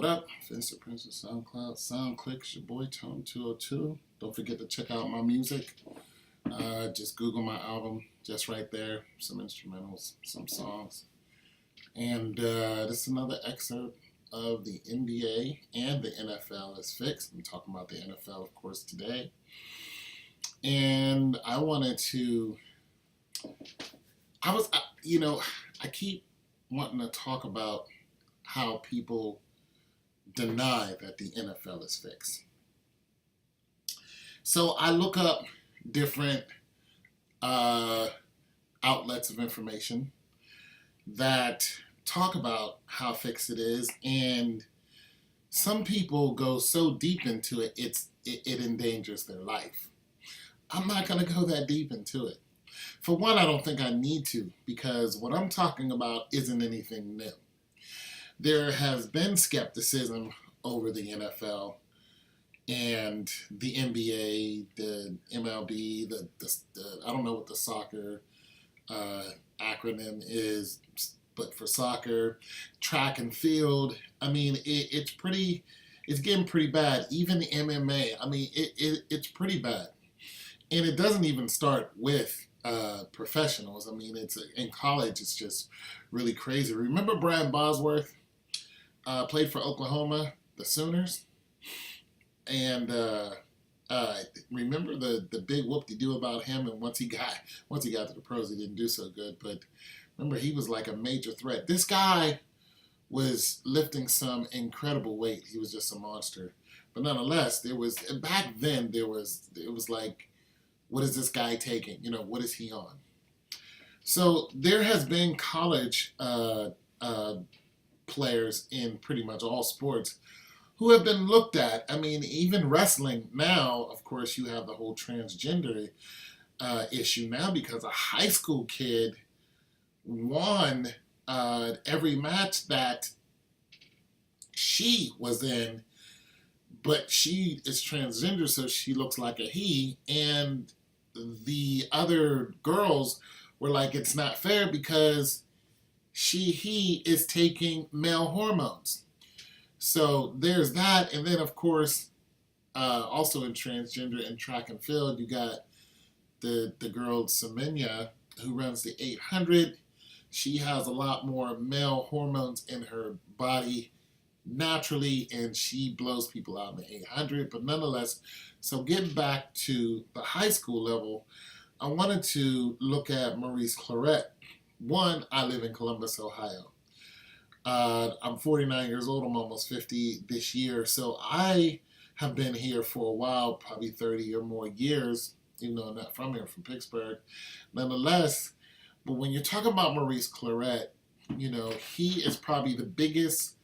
What up? Vincent Prince of SoundCloud, SoundClick, it's your boy Tone202. Don't forget to check out my music. Just Google my album, just right there. Some instrumentals, some songs. And this is another excerpt of the NBA and the NFL is fixed. I'm talking about the NFL, of course, today. And I wanted to, I keep wanting to talk about how people deny that the NFL is fixed. So I look up different outlets of information that talk about how fixed it is, and some people go so deep into it, it endangers their life. I'm not going to go that deep into it. For one, I don't think I need to, because what I'm talking about isn't anything new. There has been skepticism over the NFL and the NBA, the MLB, the I don't know what the soccer acronym is, but for soccer, track and field. I mean, it's getting pretty bad. Even the MMA. I mean, it's pretty bad, and it doesn't even start with professionals. I mean, it's in college. It's just really crazy. Remember Brad Bosworth? Played for Oklahoma, the Sooners, and remember the big whoop-de-doo about him. And once he got to the pros, he didn't do so good. But remember, he was like a major threat. This guy was lifting some incredible weight. He was just a monster. But nonetheless, back then it was like, what is this guy taking? What is he on? So there has been college players in pretty much all sports who have been looked at. I mean, even wrestling now, of course, you have the whole transgender issue now, because a high school kid won every match that she was in, but she is transgender, so she looks like a he, and the other girls were like, it's not fair because he is taking male hormones. So there's that. And then, of course, also in transgender and track and field, you got the girl Semenya, who runs the 800. She has a lot more male hormones in her body naturally, and she blows people out in the 800. But nonetheless, so getting back to the high school level, I wanted to look at Maurice Clarett. One, I live in Columbus, Ohio. I'm 49 years old. I'm almost 50 this year. So I have been here for a while, probably 30 or more years, even though I'm not from here, I'm from Pittsburgh. Nonetheless, but when you're talking about Maurice Clarett, he is probably the biggest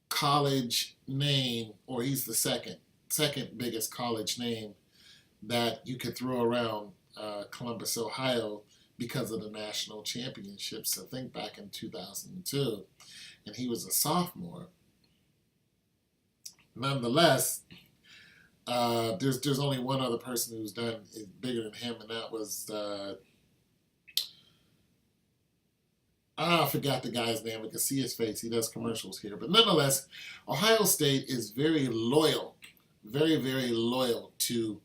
college name, or he's the second biggest college name that you could throw around Columbus, Ohio, because of the national championships. I think back in 2002, and he was a sophomore. Nonetheless, there's only one other person who's done it bigger than him, and that was I forgot the guy's name. I can see his face. He does commercials here, but nonetheless, Ohio State is very loyal, very, very loyal to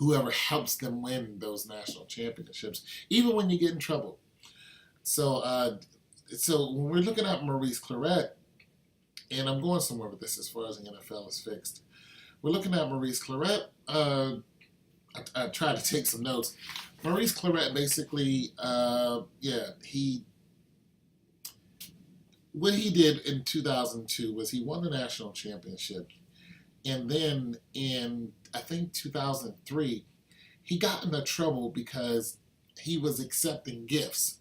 whoever helps them win those national championships, even when you get in trouble. So when we're looking at Maurice Clarett, and I'm going somewhere with this as far as the NFL is fixed, we're looking at Maurice Clarett. I tried to take some notes. Maurice Clarett basically, what he did in 2002 was he won the national championship. And then in, I think, 2003, he got into trouble because he was accepting gifts.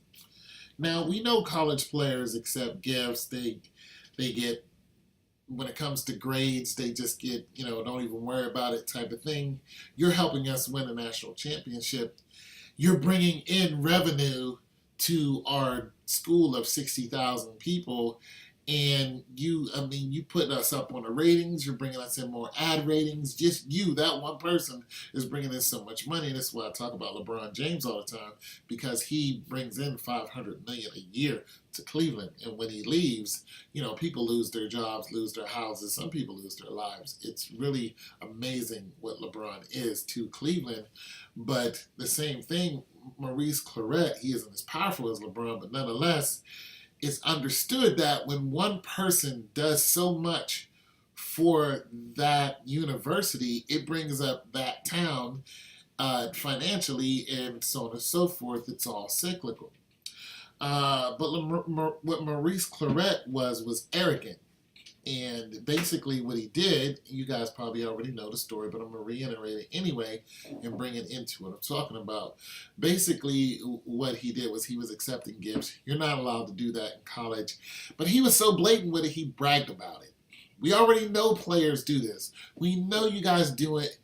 Now, we know college players accept gifts. They get, when it comes to grades, they just get, don't even worry about it type of thing. You're helping us win a national championship. You're bringing in revenue to our school of 60,000 people, And you put us up on the ratings. You're bringing us in more ad ratings. Just you, that one person, is bringing in so much money. And that's why I talk about LeBron James all the time, because he brings in $500 million a year to Cleveland. And when he leaves, people lose their jobs, lose their houses. Some people lose their lives. It's really amazing what LeBron is to Cleveland. But the same thing, Maurice Clarett, he isn't as powerful as LeBron, but nonetheless, it's understood that when one person does so much for that university, it brings up that town financially, and so on and so forth. It's all cyclical. But what Maurice Clarett was arrogant. And basically what he did, you guys probably already know the story, but I'm going to reiterate it anyway and bring it into what I'm talking about. Basically what he did was he was accepting gifts. You're not allowed to do that in college. But he was so blatant with it, he bragged about it. We already know players do this. We know you guys do it,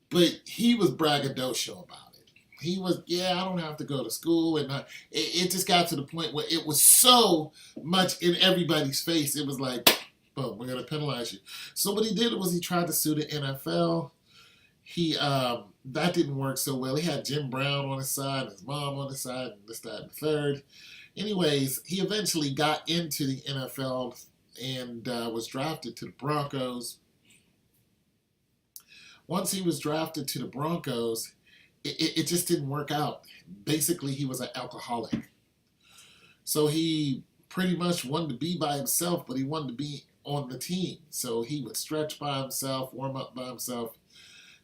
but he was braggadocio about it. He was, I don't have to go to school. And it just got to the point where it was so much in everybody's face. It was like, boom, we're going to penalize you. So what he did was he tried to sue the NFL. That didn't work so well. He had Jim Brown on his side, his mom on his side, and this, that, and the third. Anyways, he eventually got into the NFL and was drafted to the Broncos. Once he was drafted to the Broncos, it just didn't work out. Basically, he was an alcoholic. So he pretty much wanted to be by himself, but he wanted to be on the team. So he would stretch by himself, warm up by himself,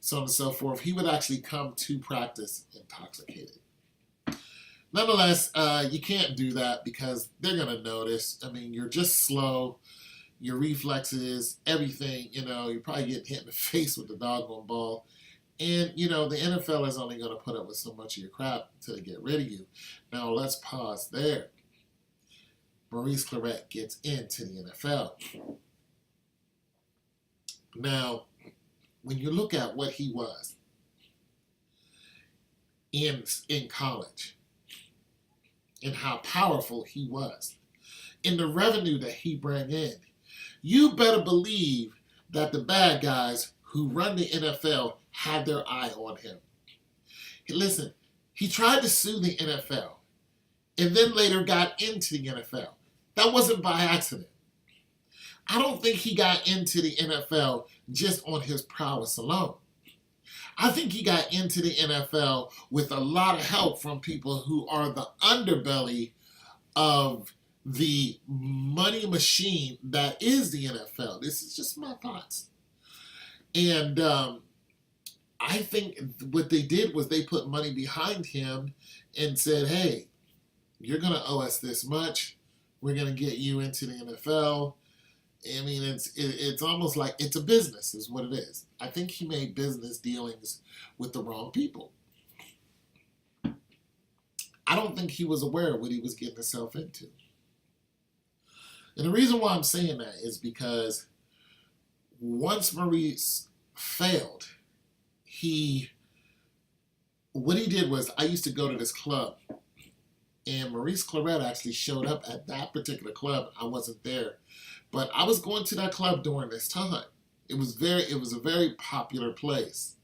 so on and so forth. He would actually come to practice intoxicated. Nonetheless, you can't do that because they're going to notice. I mean, you're just slow. Your reflexes, everything, you're probably getting hit in the face with the doggone ball. And, the NFL is only going to put up with so much of your crap until they get rid of you. Now, let's pause there. Maurice Clarett gets into the NFL. Now, when you look at what he was in college and how powerful he was and the revenue that he brought in, you better believe that the bad guys who run the NFL had their eye on him. Listen, he tried to sue the NFL and then later got into the NFL. That wasn't by accident. I don't think he got into the NFL just on his prowess alone. I think he got into the NFL with a lot of help from people who are the underbelly of the money machine that is the NFL. This is just my thoughts. And I think what they did was they put money behind him and said, hey, you're going to owe us this much. We're going to get you into the NFL. I mean, it's almost like it's a business is what it is. I think he made business dealings with the wrong people. I don't think he was aware of what he was getting himself into. And the reason why I'm saying that is because once Maurice failed, what he did was, I used to go to this club, and Maurice Clarett actually showed up at that particular club. I wasn't there, but I was going to that club during this time. It was a very popular place,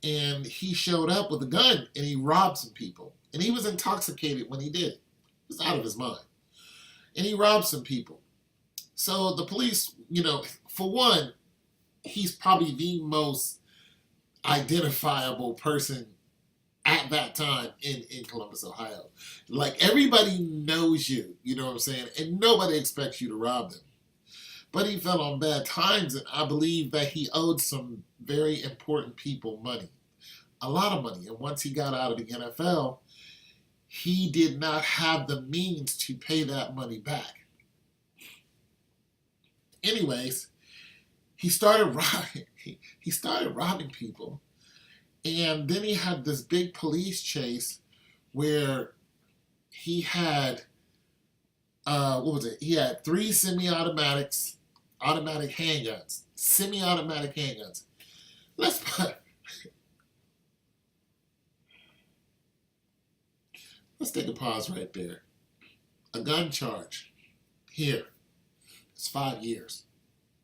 and he showed up with a gun and he robbed some people, and he was intoxicated when he did it. He was out of his mind, and he robbed some people. So the police, for one, he's probably the most identifiable person at that time in Columbus, Ohio. Like, everybody knows you, you know what I'm saying? And nobody expects you to rob them. But he fell on bad times, and I believe that he owed some very important people money. A lot of money. And once he got out of the NFL, he did not have the means to pay that money back. Anyways, he started robbing people. And then he had this big police chase where he had, He had 3 automatic handguns. Semi-automatic handguns. Let's take a pause right there. A gun charge. Here. It's 5 years.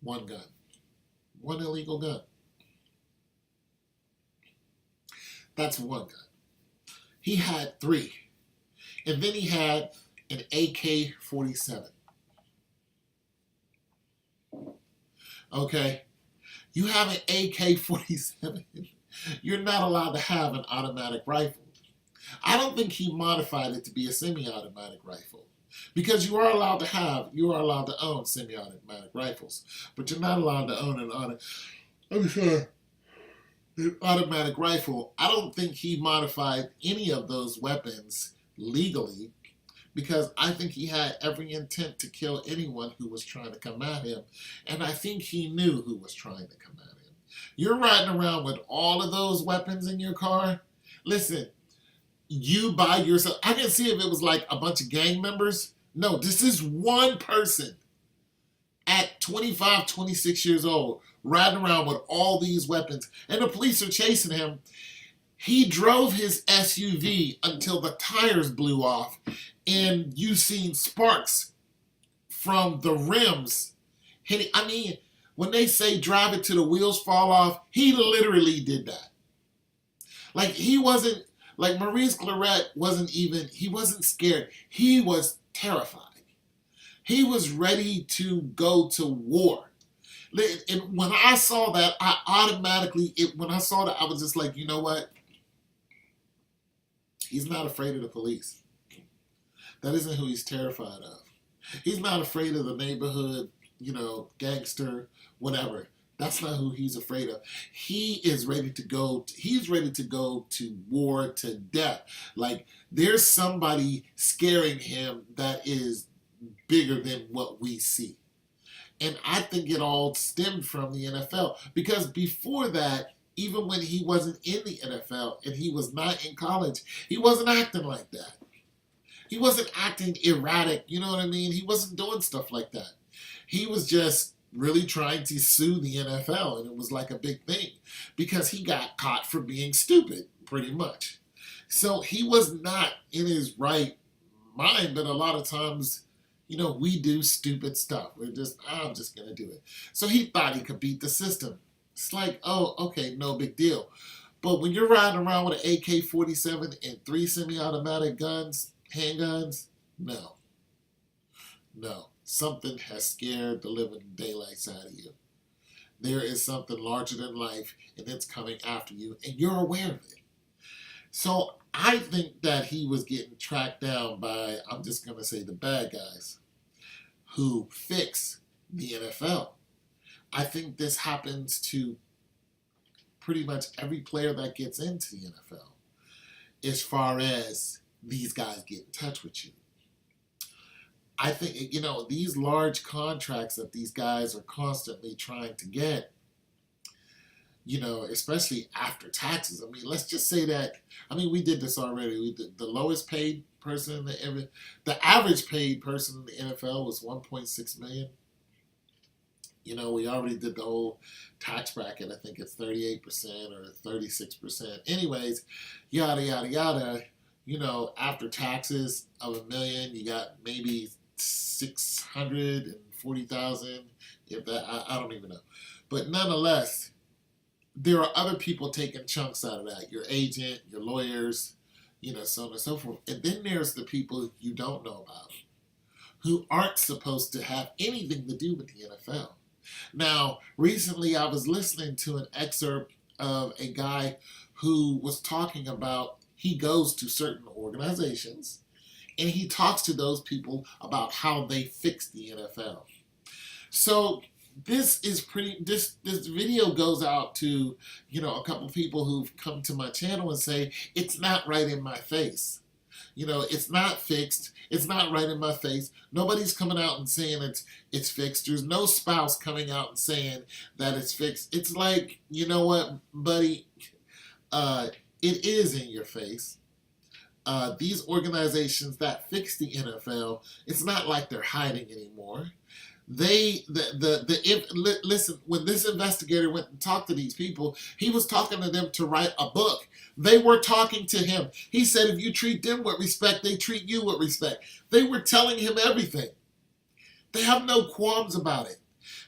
One gun. One illegal gun. That's one gun. He had 3. And then he had an AK-47. Okay? You have an AK-47. You're not allowed to have an automatic rifle. I don't think he modified it to be a semi-automatic rifle. Because you are allowed to own semi-automatic rifles. But you're not allowed to own an automatic rifle. I don't think he modified any of those weapons legally, because I think he had every intent to kill anyone who was trying to come at him, and I think he knew who was trying to come at him. You're riding around with all of those weapons in your car. Listen, you by yourself. I didn't see if it was like a bunch of gang members. No, this is one person at 25, 26 years old, riding around with all these weapons, and the police are chasing him. He drove his SUV until the tires blew off, and you seen sparks from the rims hitting. I mean, when they say drive it till the wheels fall off, he literally did that. Like, he wasn't, like Maurice Clarett he wasn't scared. He was terrified. He was ready to go to war. And when I saw that, when I saw that, I was just like, you know what? He's not afraid of the police. That isn't who he's terrified of. He's not afraid of the neighborhood, gangster, whatever. That's not who he's afraid of. He is ready to go. He's ready to go to war, to death. Like, there's somebody scaring him that is bigger than what we see. And I think it all stemmed from the NFL. Because before that, even when he wasn't in the NFL and he was not in college, he wasn't acting like that. He wasn't acting erratic, you know what I mean? He wasn't doing stuff like that. He was just really trying to sue the NFL, and it was like a big thing because he got caught for being stupid, pretty much. So he was not in his right mind, but a lot of times, we do stupid stuff. I'm just going to do it. So he thought he could beat the system. It's like, oh, okay, no big deal. But when you're riding around with an AK-47 and 3 semi-automatic guns, handguns, no. Something has scared the living daylights out of you. There is something larger than life, and it's coming after you, and you're aware of it. So I think that he was getting tracked down by, I'm just going to say, the bad guys who fix the NFL. I think this happens to pretty much every player that gets into the NFL, as far as these guys get in touch with you. I think, these large contracts that these guys are constantly trying to get, especially after taxes. I mean, let's just say that, we did this already. We did the lowest paid person the average paid person in the NFL was $1.6 million. We already did the whole tax bracket. I think it's 38% or 36%. Anyways, yada, yada, yada. After taxes of $1 million, you got maybe 640,000. If that, I don't even know. But nonetheless, there are other people taking chunks out of that. Your agent, your lawyers, so on and so forth. And then there's the people you don't know about who aren't supposed to have anything to do with the NFL. Now, recently I was listening to an excerpt of a guy who was talking about he goes to certain organizations and he talks to those people about how they fix the NFL. So this video goes out to, a couple people who've come to my channel and say, it's not right in my face. It's not fixed. It's not right in my face. Nobody's coming out and saying it's fixed. There's no spouse coming out and saying that it's fixed. It's like, you know what, buddy? It is in your face. These organizations that fix the NFL, it's not like they're hiding anymore. Listen, when this investigator went and talked to these people, he was talking to them to write a book. They were talking to him. He said, if you treat them with respect, they treat you with respect. They were telling him everything. They have no qualms about it.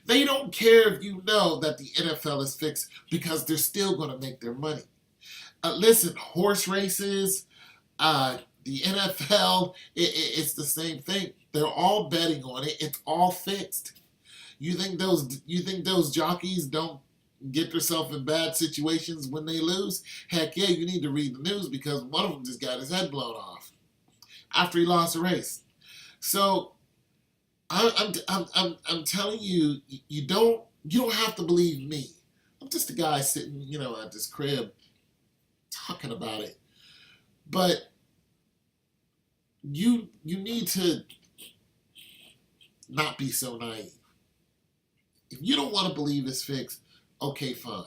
They don't care if you know that the NFL is fixed because they're still going to make their money. Listen, horse races, the NFL, it's the same thing. They're all betting on it. It's all fixed. You think those jockeys don't get themselves in bad situations when they lose? Heck yeah, you need to read the news because one of them just got his head blown off after he lost a race. So I'm telling you, you don't have to believe me. I'm just a guy sitting, at this crib talking about it. But you need to not be so naive. If you don't want to believe it's fixed, okay, fine.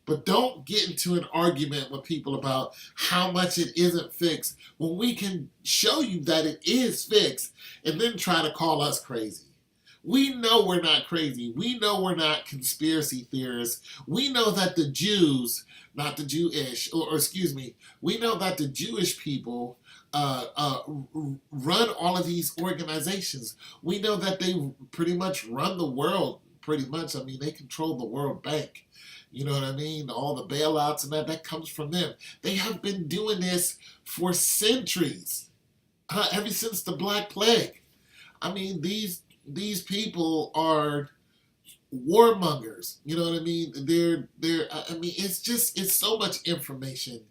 But don't get into an argument with people about how much it isn't fixed when we can show you that it is fixed and then try to call us crazy. We know we're not crazy. We know we're not conspiracy theorists. We know that the Jews, not the Jewish, or excuse me, we know that the Jewish people run all of these organizations. We know that they pretty much run the world, pretty much. I mean, they control the World Bank. You know what I mean? All the bailouts and that comes from them. They have been doing this for centuries, ever since the Black Plague. I mean, these people are warmongers. You know what I mean? I mean, it's so much information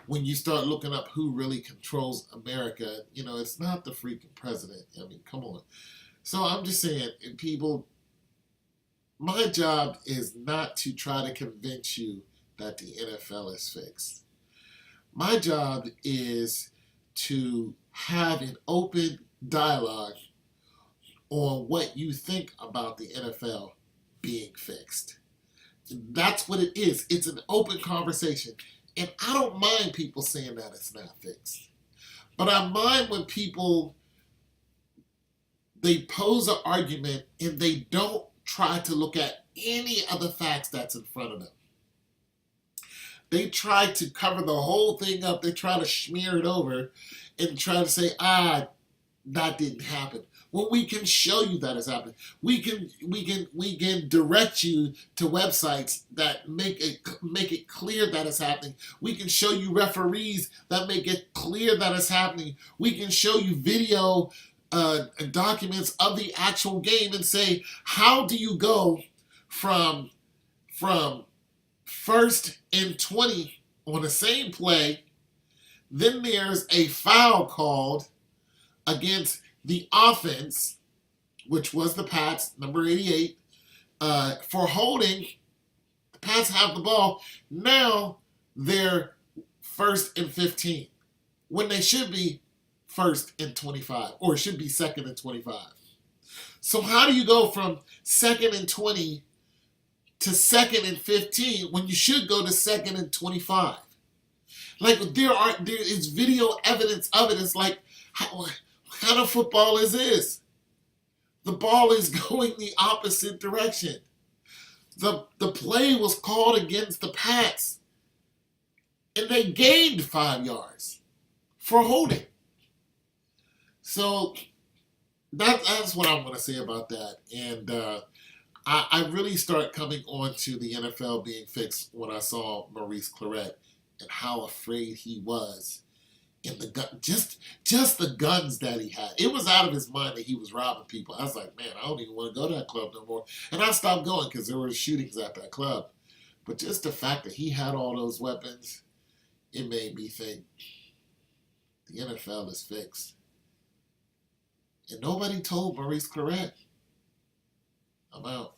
when you start looking up who really controls America. It's not the freaking president. I mean, come on. So I'm just saying, people, my job is not to try to convince you that the NFL is fixed. My job is to have an open dialogue on what you think about the NFL being fixed. That's what it is. It's an open conversation. And I don't mind people saying that it's not fixed. But I mind when people, they pose an argument and they don't try to look at any of the facts that's in front of them. They try to cover the whole thing up. They try to smear it over and try to say, that didn't happen. Well, we can show you that it's happening. We can direct you to websites that make it clear that it's happening. We can show you referees that make it clear that it's happening. We can show you video documents of the actual game and say, how do you go from 1st and 20 on the same play, then there's a foul called against the offense, which was the Pats, number 88, for holding. The Pats have the ball. Now they're 1st and 15 when they should be 1st and 25, or it should be 2nd and 25. So how do you go from 2nd and 20 to 2nd and 15 when you should go to 2nd and 25? Like there is video evidence of it. It's like, what kind of football is this? The ball is going the opposite direction. The play was called against the Pats, and they gained 5 yards for holding. So that's what I'm going to say about that. And I really start coming on to the NFL being fixed when I saw Maurice Clarett and how afraid he was. And just the guns that he had. It was out of his mind that he was robbing people. I was like, man, I don't even want to go to that club no more. And I stopped going because there were shootings at that club. But just the fact that he had all those weapons, it made me think the NFL is fixed. And nobody told Maurice Clarett. I'm out.